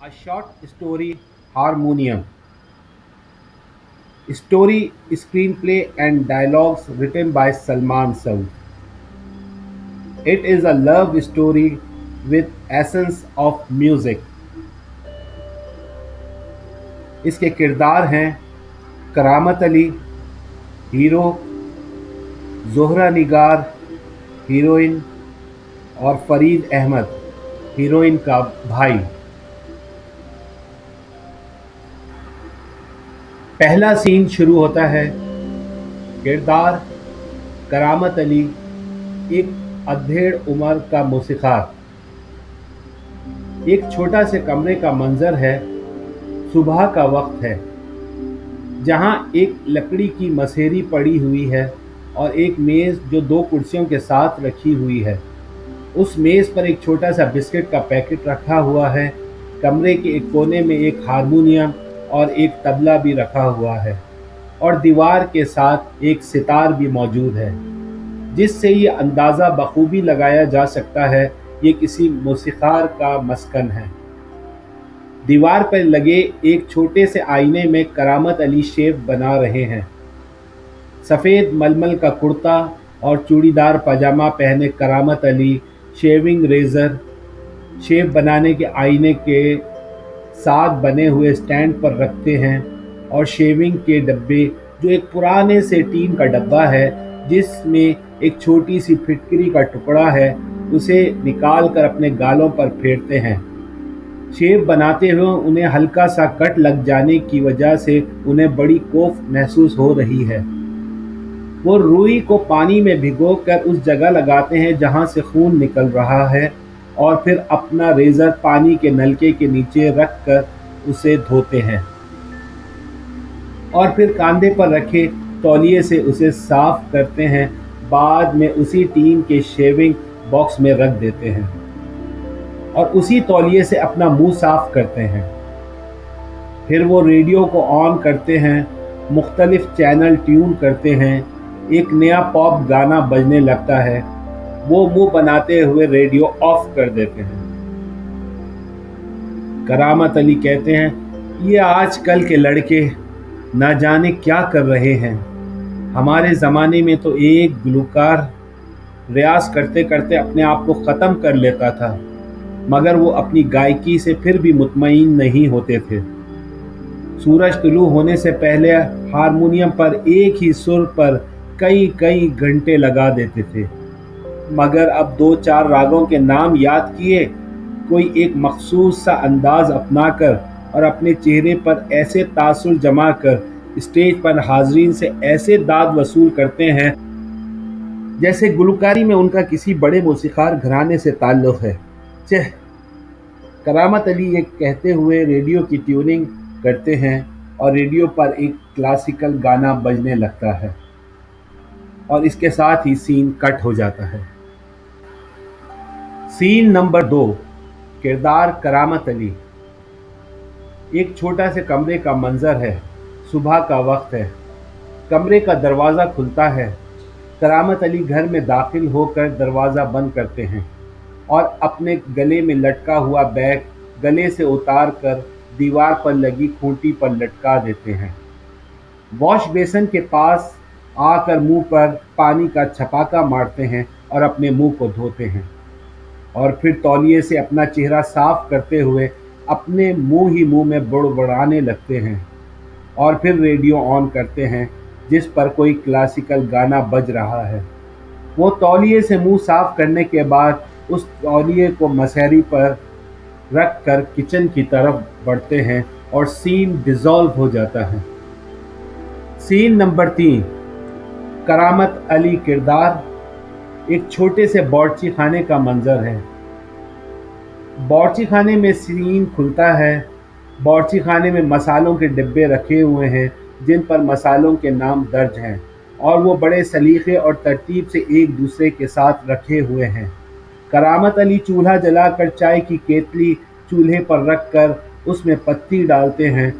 A short story, Harmonium. Story, screenplay, and dialogues written by Salman Sood. It is a love story with essence of music. इसके किरदार हैं करामत Ali hero, Zohra निगार heroine और Farid Ahmad heroine का भाई। पहला सीन शुरू होता है। किरदार करामत अली एक अधेड़ उम्र का मौसीक़ार। एक छोटा से कमरे का मंजर है। सुबह का वक्त है जहां एक लकड़ी की मसेरी पड़ी हुई है और एक मेज़ जो दो कुर्सियों के साथ रखी हुई है। उस मेज़ पर एक छोटा सा बिस्किट का पैकेट रखा हुआ है। कमरे के एक कोने में एक हारमोनियम और एक तबला भी रखा हुआ है और दीवार के साथ एक सितार भी मौजूद है, जिससे ये अंदाज़ा बखूबी लगाया जा सकता है ये किसी मौसीक़ार का मस्कन है। दीवार पर लगे एक छोटे से आईने में करामत अली शेव बना रहे हैं। सफ़ेद मलमल का कुर्ता और चूड़ीदार पजामा पहने करामत अली शेविंग रेज़र शेव बनाने के आईने के साथ बने हुए स्टैंड पर रखते हैं और शेविंग के डब्बे, जो एक पुराने से टीन का डब्बा है जिसमें एक छोटी सी फिटकरी का टुकड़ा है, उसे निकाल कर अपने गालों पर फेरते हैं। शेव बनाते हुए उन्हें हल्का सा कट लग जाने की वजह से उन्हें बड़ी कोफ महसूस हो रही है। वो रुई को पानी में भिगोकर उस जगह लगाते हैं जहां से खून निकल रहा है और फिर अपना रेज़र पानी के नलके के नीचे रख कर उसे धोते हैं और फिर कांधे पर रखे तौलिए से उसे साफ करते हैं। बाद में उसी टीन के शेविंग बॉक्स में रख देते हैं और उसी तौलिए से अपना मुंह साफ करते हैं। फिर वो रेडियो को ऑन करते हैं, मुख्तलिफ चैनल ट्यून करते हैं। एक नया पॉप गाना बजने लगता है। वो मुंह बनाते हुए रेडियो ऑफ कर देते हैं। करामत अली कहते हैं, ये आजकल के लड़के ना जाने क्या कर रहे हैं। हमारे ज़माने में तो एक गुलकार रियाज करते करते अपने आप को ख़त्म कर लेता था, मगर वो अपनी गायकी से फिर भी मुतमईन नहीं होते थे। सूरज तुलू होने से पहले हारमोनियम पर एक ही सुर पर कई कई घंटे लगा देते थे, मगर अब दो चार रागों के नाम याद किए, कोई एक मखसूस सा अंदाज अपनाकर और अपने चेहरे पर ऐसे तासुर जमा कर स्टेज पर हाज़रीन से ऐसे दाद वसूल करते हैं जैसे गुलकारी में उनका किसी बड़े मौसीक़ार घराने से ताल्लुक़ है। चह, करामत अली ये कहते हुए रेडियो की ट्यूनिंग करते हैं और रेडियो पर एक क्लासिकल गाना बजने लगता है और इसके साथ ही सीन कट हो जाता है। Scene number 2। किरदार करामत अली। एक छोटा से कमरे का मंजर है। सुबह का वक्त है। कमरे का दरवाज़ा खुलता है। करामत अली घर में दाखिल होकर दरवाज़ा बंद करते हैं और अपने गले में लटका हुआ बैग गले से उतार कर दीवार पर लगी खूंटी पर लटका देते हैं। वॉश बेसिन के पास आकर मुंह पर पानी का छपाका मारते हैं और अपने मुंह को धोते हैं और फिर तौलिए से अपना चेहरा साफ करते हुए अपने मुंह ही मुंह में बुड़बुड़ाने लगते हैं और फिर रेडियो ऑन करते हैं जिस पर कोई क्लासिकल गाना बज रहा है। वो तौलिए से मुंह साफ करने के बाद उस तौलिए को मसहरी पर रख कर किचन की तरफ बढ़ते हैं और सीन डिज़ोल्व हो जाता है। Scene number 3। करामत अली किरदार एक छोटे से बावर्ची खाने का मंजर है। बावर्ची खाने में सीन खुलता है। बावर्ची खाने में मसालों के डिब्बे रखे हुए हैं जिन पर मसालों के नाम दर्ज हैं और वो बड़े सलीक़े और तरतीब से एक दूसरे के साथ रखे हुए हैं। करामत अली चूल्हा जलाकर चाय की केतली चूल्हे पर रख कर उसमें पत्ती डालते हैं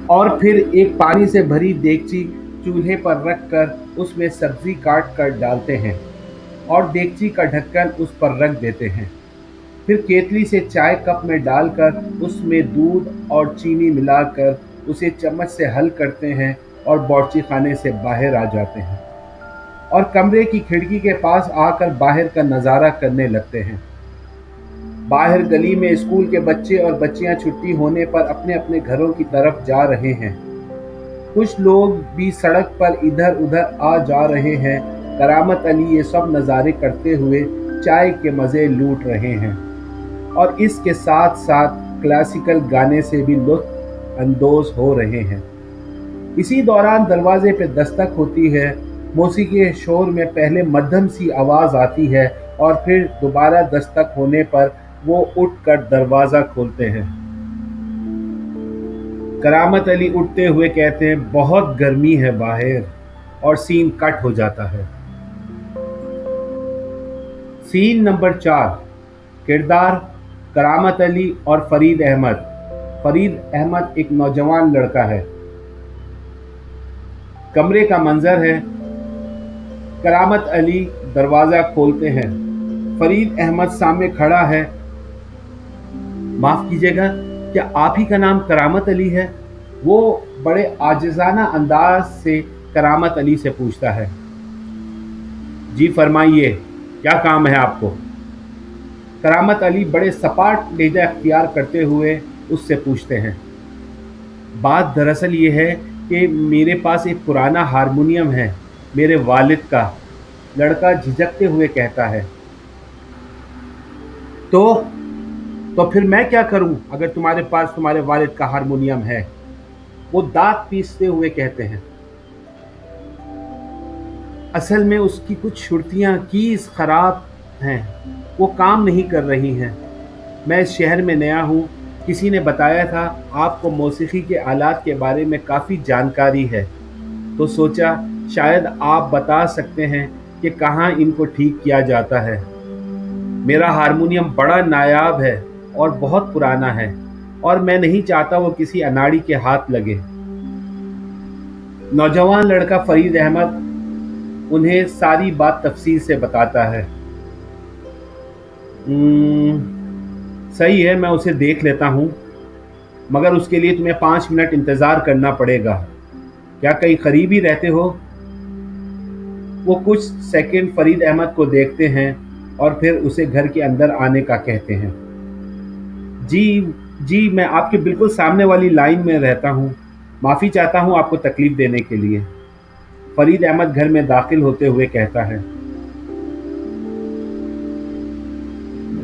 और फिर एक पानी से भरी देगची चूल्हे पर रख कर उसमें सब्ज़ी काट कर डालते हैं और देगची का ढक्कन उस पर रख देते हैं। फिर केतली से चाय कप में डालकर उसमें दूध और चीनी मिलाकर उसे चम्मच से हल करते हैं और बावर्ची खाने से बाहर आ जाते हैं और कमरे की खिड़की के पास आकर बाहर का नज़ारा करने लगते हैं। बाहर गली में स्कूल के बच्चे और बच्चियां छुट्टी होने पर अपने अपने घरों की तरफ जा रहे हैं। कुछ लोग भी सड़क पर इधर उधर आ जा रहे हैं। करामत अली ये सब नज़ारे करते हुए चाय के मज़े लूट रहे हैं और इसके साथ साथ क्लासिकल गाने से भी लुत्फ अंदोज हो रहे हैं। इसी दौरान दरवाजे पे दस्तक होती है। मौसीकी के शोर में पहले मध्यम सी आवाज़ आती है और फिर दोबारा दस्तक होने पर वो उठकर दरवाज़ा खोलते हैं। करामत अली उठते हुए कहते हैं, बहुत गर्मी है बाहर, और सीन कट हो जाता है। Scene number 4। किरदार करामत अली और फरीद अहमद। फरीद अहमद एक नौजवान लड़का है। कमरे का मंजर है। करामत अली दरवाज़ा खोलते हैं। फरीद अहमद सामने खड़ा है। माफ़ कीजिएगा, क्या आप ही का नाम करामत अली है? वो बड़े आजिज़ाना अंदाज से करामत अली से पूछता है। जी फरमाइए, क्या काम है आपको? करामत अली बड़े सपाट लहजा अख्तियार करते हुए उससे पूछते हैं। बात दरअसल ये है कि मेरे पास एक पुराना हारमोनियम है, मेरे वालिद का। लड़का झिझकते हुए कहता है। तो फिर मैं क्या करूं अगर तुम्हारे पास तुम्हारे वालिद का हारमोनियम है? वो दांत पीसते हुए कहते हैं। असल में उसकी कुछ शुर्तियाँ कीज खराब हैं, वो काम नहीं कर रही हैं। मैं इस शहर में नया हूँ। किसी ने बताया था आपको मौसीकी के आलात के बारे में काफ़ी जानकारी है, तो सोचा शायद आप बता सकते हैं कि कहाँ इनको ठीक किया जाता है। मेरा हारमोनियम बड़ा नायाब है और बहुत पुराना है, और मैं नहीं चाहता वो किसी अनाड़ी के हाथ लगे। नौजवान लड़का फरीद अहमद उन्हें सारी बात तफसील से बताता है। सही है, मैं उसे देख लेता हूँ, मगर उसके लिए तुम्हें 5 मिनट इंतज़ार करना पड़ेगा। क्या कहीं करीब ही रहते हो? वो कुछ सेकंड फरीद अहमद को देखते हैं और फिर उसे घर के अंदर आने का कहते हैं। जी, मैं आपके बिल्कुल सामने वाली लाइन में रहता हूँ। माफ़ी चाहता हूँ आपको तकलीफ़ देने के लिए। फरीद अहमद घर में दाखिल होते हुए कहता है।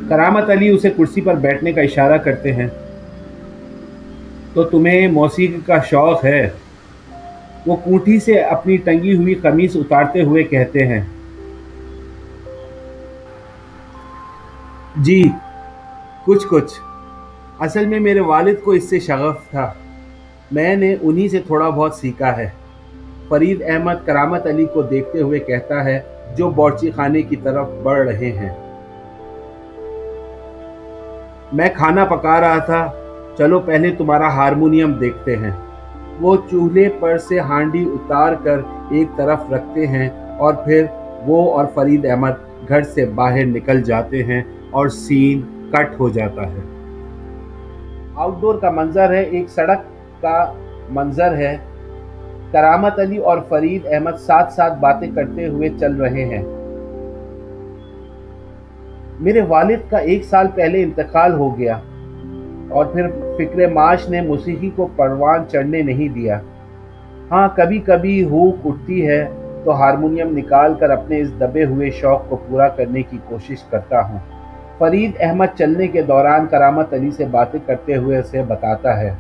करामत अली उसे कुर्सी पर बैठने का इशारा करते हैं। तो तुम्हें मौसीकी का शौक़ है? वो कूठी से अपनी टंगी हुई कमीज उतारते हुए कहते हैं। जी, कुछ कुछ। असल में मेरे वालिद को इससे शगफ था, मैंने उन्हीं से थोड़ा बहुत सीखा है। फरीद अहमद करामत अली को देखते हुए कहता है, जो बावर्ची खाने की तरफ बढ़ रहे हैं। मैं खाना पका रहा था, चलो पहले तुम्हारा हारमोनियम देखते हैं। वो चूल्हे पर से हांडी उतार कर एक तरफ रखते हैं और फिर वो और फरीद अहमद घर से बाहर निकल जाते हैं और सीन कट हो जाता है। आउटडोर का मंजर है, एक सड़क का मंजर है। करामत अली और फरीद अहमद साथ साथ बातें करते हुए चल रहे हैं। मेरे वालिद का 1 साल पहले इंतकाल हो गया और फिर फिक्र माश ने मौसीकी को परवान चढ़ने नहीं दिया। हाँ, कभी कभी हुक उठती है तो हारमोनियम निकाल कर अपने इस दबे हुए शौक़ को पूरा करने की कोशिश करता हूँ। फरीद अहमद चलने के दौरान करामत अली से बातें करते हुए उसे बताता है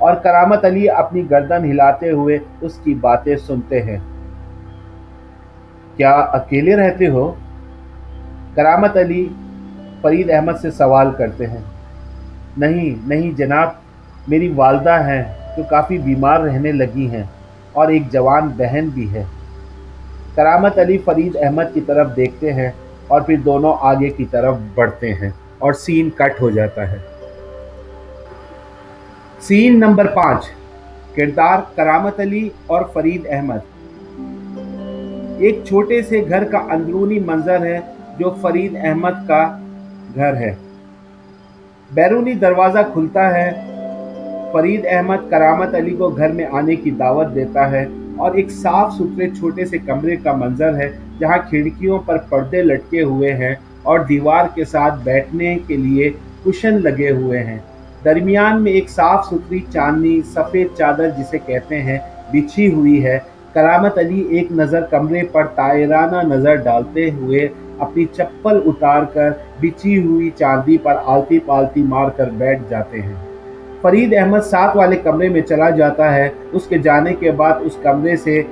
और करामत अली अपनी गर्दन हिलाते हुए उसकी बातें सुनते हैं। क्या अकेले रहते हो? करामत अली फरीद अहमद से सवाल करते हैं। नहीं जनाब, मेरी वालदा हैं जो काफ़ी बीमार रहने लगी हैं और एक जवान बहन भी है। करामत अली फरीद अहमद की तरफ देखते हैं और फिर दोनों आगे की तरफ बढ़ते हैं और सीन कट हो जाता है। Scene number 5। किरदार करामत अली और फरीद अहमद। एक छोटे से घर का अंदरूनी मंजर है जो फरीद अहमद का घर है। बैरूनी दरवाज़ा खुलता है। फरीद अहमद करामत अली को घर में आने की दावत देता है और एक साफ सुथरे छोटे से कमरे का मंजर है जहां खिड़कियों पर पर्दे लटके हुए हैं और दीवार के साथ बैठने के लिए कुशन लगे हुए हैं। दरमियान में एक साफ सुथरी चांदनी सफ़ेद चादर जिसे कहते हैं बिछी हुई है। करामत अली एक नज़र कमरे पर तायराना नज़र डालते हुए अपनी चप्पल उतार कर बिछी हुई चांदी पर आलती पालती मार कर बैठ जाते हैं। फरीद अहमद साथ वाले कमरे में चला जाता है। उसके जाने के बाद उस कमरे से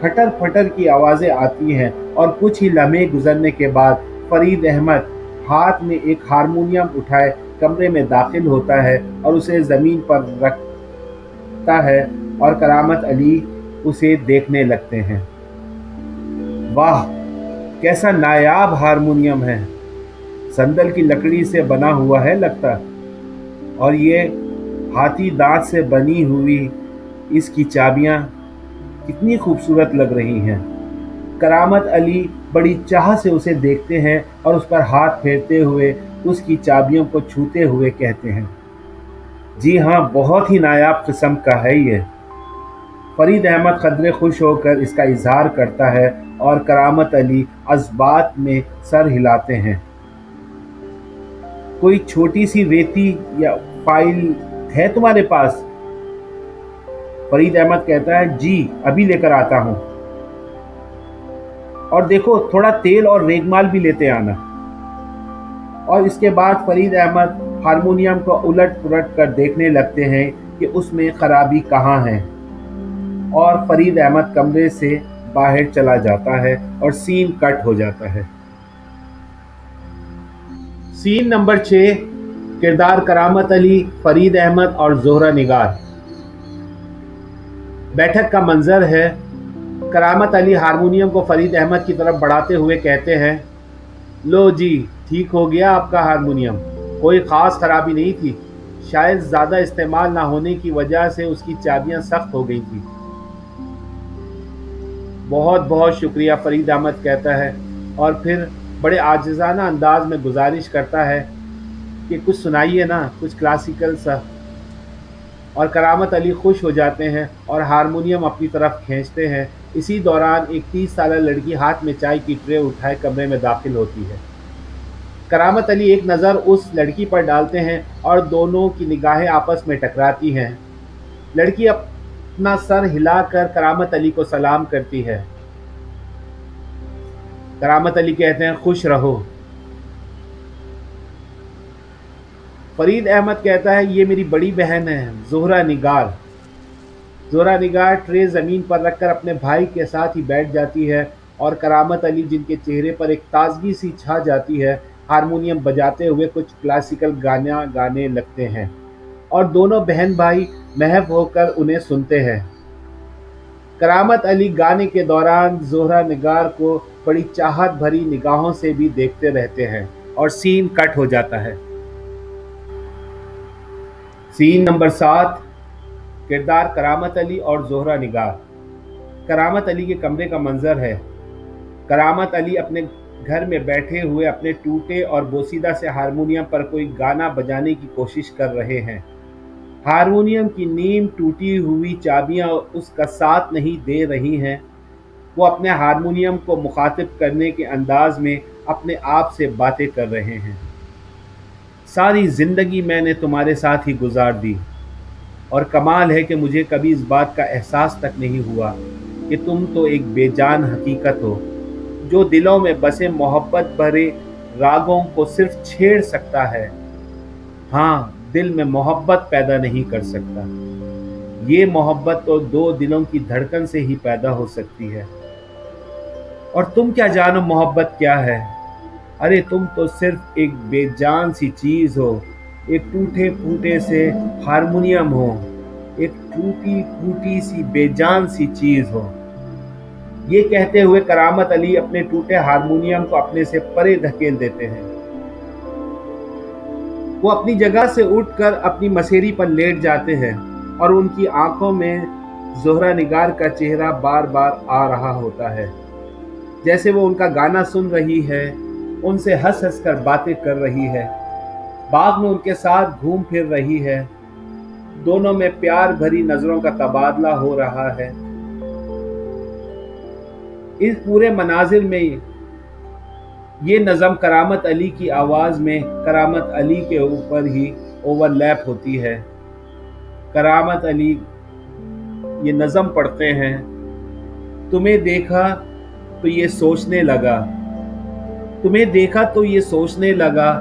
खटर फटर की आवाज़ें आती हैं और कुछ ही लम्हे गुजरने के बाद फरीद अहमद हाथ में एक हारमोनियम उठाए कमरे में दाखिल होता है और उसे ज़मीन पर रखता है और करामत अली उसे देखने लगते हैं। वाह, कैसा नायाब हारमोनियम है, संदल की लकड़ी से बना हुआ है लगता, और ये हाथी दांत से बनी हुई इसकी चाबियां कितनी खूबसूरत लग रही हैं। करामत अली बड़ी चाह से उसे देखते हैं और उस पर हाथ फेरते हुए उसकी चाबियों को छूते हुए कहते हैं, जी हाँ, बहुत ही नायाब किस्म का है ये। फरीद अहमद कदरे खुश होकर इसका इजहार करता है और करामत अली अज़बात में सर हिलाते हैं। कोई छोटी सी रेती या फाइल है तुम्हारे पास? फरीद अहमद कहता है, जी अभी लेकर आता हूँ, और देखो थोड़ा तेल और रेगमाल भी लेते आना। और इसके बाद फरीद अहमद हारमोनियम को उलट पुलट कर देखने लगते हैं कि उसमें खराबी कहाँ है, और फरीद अहमद कमरे से बाहर चला जाता है और सीन कट हो जाता है। सीन नंबर 6, किरदार करामत अली, फरीद अहमद और ज़ोहरा निगार। बैठक का मंजर है। करामत अली हारमोनियम को फरीद अहमद की तरफ बढ़ाते हुए कहते हैं, लो जी, ठीक हो गया आपका हारमोनियम, कोई ख़ास खराबी नहीं थी, शायद ज़्यादा इस्तेमाल ना होने की वजह से उसकी चाबियां सख्त हो गई थी। बहुत बहुत शुक्रिया, फरीद अहमद कहता है, और फिर बड़े आजिज़ाना अंदाज में गुजारिश करता है कि कुछ सुनाइए ना, कुछ क्लासिकल सा। और करामत अली खुश हो जाते हैं और हारमोनियम अपनी तरफ खींचते हैं। इसी दौरान एक 30 साल लड़की हाथ में चाय की ट्रे उठाए कमरे में दाखिल होती है। करामत अली एक नज़र उस लड़की पर डालते हैं और दोनों की निगाहें आपस में टकराती हैं। लड़की अपना सर हिलाकर करामत अली को सलाम करती है। करामत अली कहते हैं, खुश रहो। फरीद अहमद कहता है, ये मेरी बड़ी बहन है ज़ोहरा निगार। ज़ोहरा निगार ट्रे ज़मीन पर रखकर अपने भाई के साथ ही बैठ जाती है और करामत अली, जिनके चेहरे पर एक ताजगी सी छा जाती है, हारमोनियम बजाते हुए कुछ क्लासिकल गाना गाने लगते हैं और दोनों बहन भाई महव होकर उन्हें सुनते हैं। करामत अली गाने के दौरान ज़ोहरा निगार को बड़ी चाहत भरी निगाहों से भी देखते रहते हैं और सीन कट हो जाता है। सीन नंबर 7, किरदार करामत अली और ज़ोहरा निगार। करामत अली के कमरे का मंजर है। करामत अली अपने घर में बैठे हुए अपने टूटे और बोसीदा से हारमोनियम पर कोई गाना बजाने की कोशिश कर रहे हैं। हारमोनियम की नीम टूटी हुई चाबियां उसका साथ नहीं दे रही हैं। वो अपने हारमोनियम को मुखातिब करने के अंदाज में अपने आप से बातें कर रहे हैं। सारी ज़िंदगी मैंने तुम्हारे साथ ही गुजार दी, और कमाल है कि मुझे कभी इस बात का एहसास तक नहीं हुआ कि तुम तो एक बेजान हकीकत हो, जो दिलों में बसे मोहब्बत भरे रागों को सिर्फ छेड़ सकता है, हाँ, दिल में मोहब्बत पैदा नहीं कर सकता। ये मोहब्बत तो दो दिलों की धड़कन से ही पैदा हो सकती है, और तुम क्या जानो मोहब्बत क्या है। अरे तुम तो सिर्फ एक बेजान सी चीज़ हो, एक टूटे फूटे से हारमोनियम हो, एक टूटी फूटी सी बेजान सी चीज़ हो। ये कहते हुए करामत अली अपने टूटे हारमोनियम को अपने से परे धकेल देते हैं। वो अपनी जगह से उठकर अपनी मसेरी पर लेट जाते हैं और उनकी आंखों में ज़ोहरा निगार का चेहरा बार बार आ रहा होता है, जैसे वो उनका गाना सुन रही है, उनसे हंस हंस कर बातें कर रही है। बाग में उनके साथ घूम फिर रही है। दोनों में प्यार भरी नजरों का तबादला हो रहा है। इस पूरे मनाजिर में ये नज़म करामत अली की आवाज़ में करामत अली के ऊपर ही ओवरलैप होती है। करामत अली ये नज़म पढ़ते हैं। तुम्हें देखा तो ये सोचने लगा, तुम्हें देखा तो ये सोचने लगा,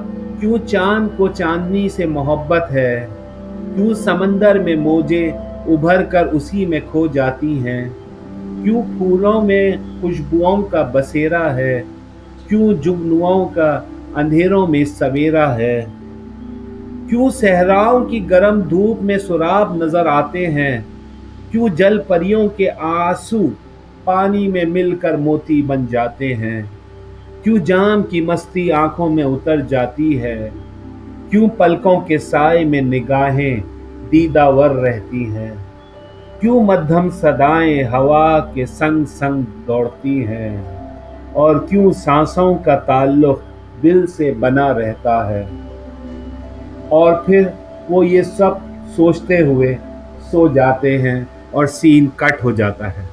क्यों चांद को चांदनी से मोहब्बत है, क्यों समंदर में मौजें उभर कर उसी में खो जाती हैं, क्यों फूलों में खुशबुओं का बसेरा है, क्यों जुगनुओं का अंधेरों में सवेरा है, क्यों सहराओं की गर्म धूप में सुराब नजर आते हैं, क्यों जल परियों के आंसू पानी में मिलकर मोती बन जाते हैं, क्यों जाम की मस्ती आंखों में उतर जाती है, क्यों पलकों के साए में निगाहें दीदावर रहती हैं, क्यों मध्यम सदाएं हवा के संग संग दौड़ती हैं, और क्यों सांसों का ताल्लुक दिल से बना रहता है। और फिर वो ये सब सोचते हुए सो जाते हैं और सीन कट हो जाता है।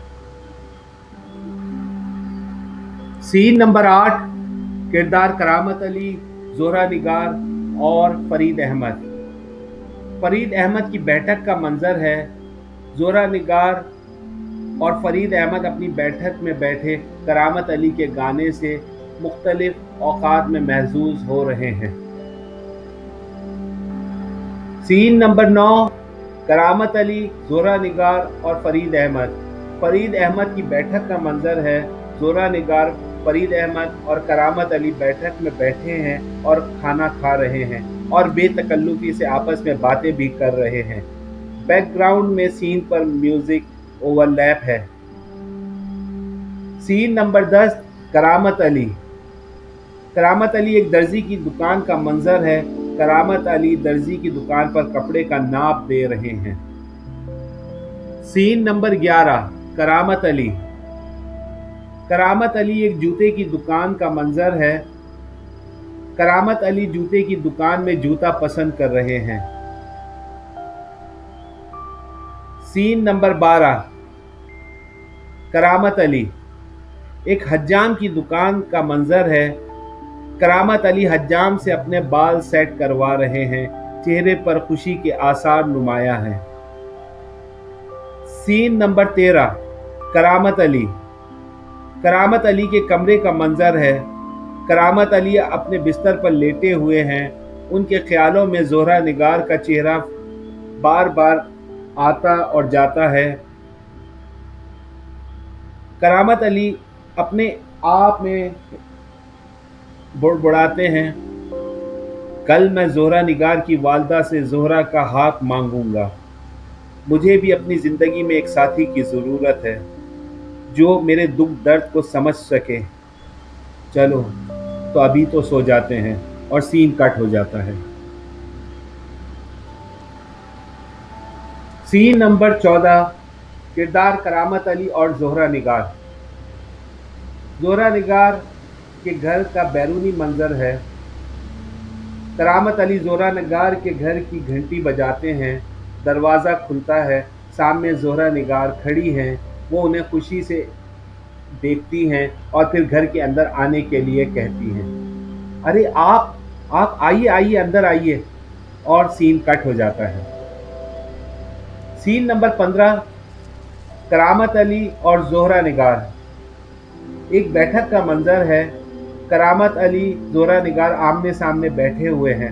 सीन नंबर 8, किरदार करामत अली, जोहरा निगार और फरीद अहमद। फरीद अहमद की बैठक का मंजर है। जोहरा निगार और फरीद अहमद अपनी बैठक में बैठे करामत अली के गाने से मुख्तलिफ औकात में महजूज हो रहे हैं। सीन नंबर 9, करामत अली, जोहरा निगार और फरीद अहमद। फरीद अहमद की बैठक का मंजर है। जोहरा निगार, फरीद अहमद और करामत अली बैठक में बैठे हैं और खाना खा रहे हैं और बेतकल्लुफी से आपस में बातें भी कर रहे हैं। बैकग्राउंड में सीन पर म्यूजिक ओवरलैप है। Scene number 10, Karamat Ali. करामत अली एक दर्जी की दुकान का मंजर है। करामत अली दर्जी की दुकान पर कपड़े का नाप दे रहे हैं। सीन नंबर 11, करामत अली। करामत अली एक जूते की दुकान का मंजर है। करामत अली जूते की दुकान में जूता पसंद कर रहे हैं। सीन नंबर 12, करामत अली। एक हज्जाम की दुकान का मंजर है। करामत अली हज्जाम से अपने बाल सेट करवा रहे हैं। चेहरे पर खुशी के आसार नुमाया हैं। सीन नंबर 13, करामत अली। करामत अली के कमरे का मंजर है। करामत अली अपने बिस्तर पर लेटे हुए हैं। उनके ख्यालों में जोहरा निगार का चेहरा बार बार आता और जाता है। करामत अली अपने आप में बुड़बुड़ाते हैं, कल मैं जोहरा निगार की वालदा से जोहरा का हाथ मांगूंगा। मुझे भी अपनी ज़िंदगी में एक साथी की ज़रूरत है जो मेरे दुख दर्द को समझ सके। चलो तो अभी तो सो जाते हैं, और सीन कट हो जाता है। सीन नंबर 14, किरदार करामत अली और जोहरा निगार। जोहरा निगार के घर का बैरूनी मंजर है। करामत अली जोहरा निगार के घर की घंटी बजाते हैं। दरवाज़ा खुलता है। सामने जोहरा निगार खड़ी हैं। वो उन्हें खुशी से देखती हैं और फिर घर के अंदर आने के लिए कहती हैं, अरे आप आइए आइए, अंदर आइए, और सीन कट हो जाता है। सीन नंबर 15, करामत अली और जोहरा निगार। एक बैठक का मंजर है। करामत अली, जोहरा निगार आमने सामने बैठे हुए हैं।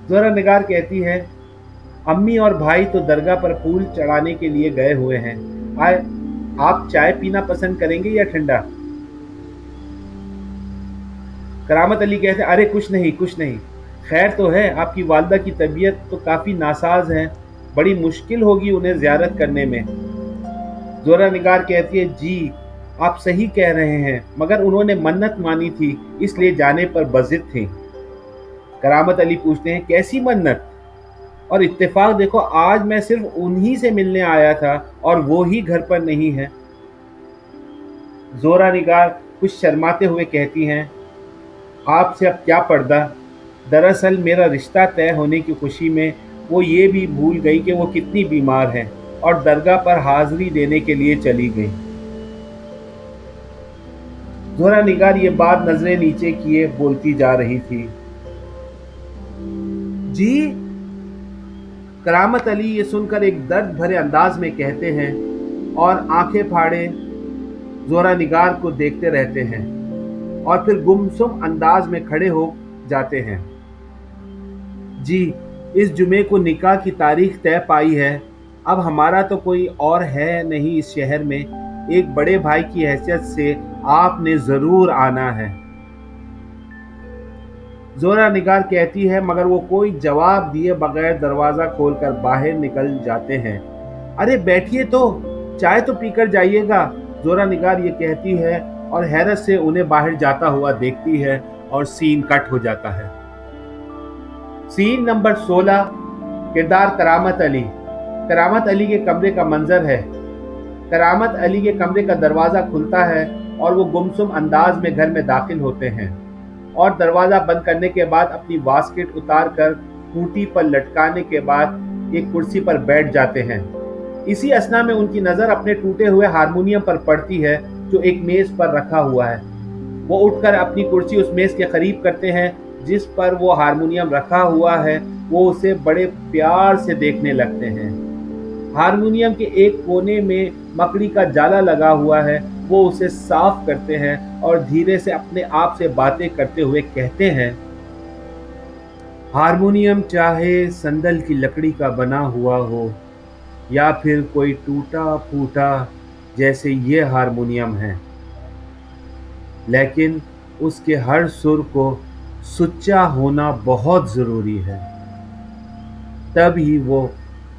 जोहरा निगार कहती है, अम्मी और भाई तो दरगाह पर फूल चढ़ाने के लिए गए हुए हैं। आप चाय पीना पसंद करेंगे या ठंडा? करामत अली कहते, अरे कुछ नहीं कुछ नहीं, खैर तो है, आपकी वालदा की तबीयत तो काफ़ी नासाज है, बड़ी मुश्किल होगी उन्हें ज़ियारत करने में। जोहरा निगार कहती है, जी आप सही कह रहे हैं, मगर उन्होंने मन्नत मानी थी, इसलिए जाने पर बज़िद थी। करामत अली पूछते हैं, कैसी मन्नत? और इत्तेफाक देखो, आज मैं सिर्फ उन्हीं से मिलने आया था और वो ही घर पर नहीं है। जोहरा निगार कुछ शर्माते हुए कहती हैं, आपसे अब क्या पर्दा, दरअसल मेरा रिश्ता तय होने की खुशी में वो ये भी भूल गई कि वो कितनी बीमार है और दरगाह पर हाजिरी देने के लिए चली गई। जोहरा निगार ये बात नजरें नीचे किए बोलती जा रही थी। जी, करामत अली ये सुनकर एक दर्द भरे अंदाज में कहते हैं और आंखें फाड़े जोहरा निगार को देखते रहते हैं और फिर गुमसुम अंदाज में खड़े हो जाते हैं। जी, इस जुमे को निकाह की तारीख तय पाई है। अब हमारा तो कोई और है नहीं इस शहर में। एक बड़े भाई की हैसियत से आपने जरूर आना है। जोरा निगार कहती है, मगर वो कोई जवाब दिए बगैर दरवाजा खोलकर बाहर निकल जाते हैं। अरे बैठिए तो, चाय तो पीकर जाइएगा। जोरा निगार ये कहती है और हैरत से उन्हें बाहर जाता हुआ देखती है और सीन कट हो जाता है। Scene number 16। किरदार करामत अली। करामत अली के कमरे का मंजर है। करामत अली के कमरे का दरवाज़ा खुलता है और वो गुमसुम अंदाज में घर में दाखिल होते हैं और दरवाज़ा बंद करने के बाद अपनी बास्केट उतार कर खूंटी पर लटकाने के बाद एक कुर्सी पर बैठ जाते हैं। इसी असना में उनकी नज़र अपने टूटे हुए हारमोनियम पर पड़ती है जो एक मेज़ पर रखा हुआ है। वो उठकर अपनी कुर्सी उस मेज़ के करीब करते हैं जिस पर वो हारमोनियम रखा हुआ है। वो उसे बड़े प्यार से देखने लगते हैं। हारमोनियम के एक कोने में मकड़ी का जाला लगा हुआ है। वो उसे साफ करते हैं और धीरे से अपने आप से बातें करते हुए कहते हैं, हारमोनियम चाहे संदल की लकड़ी का बना हुआ हो या फिर कोई टूटा फूटा जैसे ये हारमोनियम है, लेकिन उसके हर सुर को सुच्चा होना बहुत ज़रूरी है, तभी वो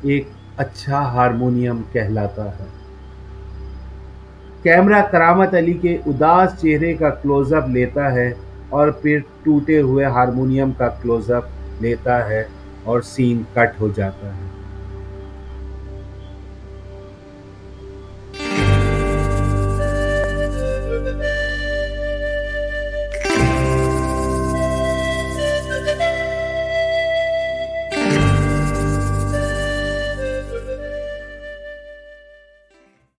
एक अच्छा हारमोनियम कहलाता है। कैमरा करामत अली के उदास चेहरे का क्लोजअप लेता है और फिर टूटे हुए हारमोनियम का क्लोजअप लेता है और सीन कट हो जाता है।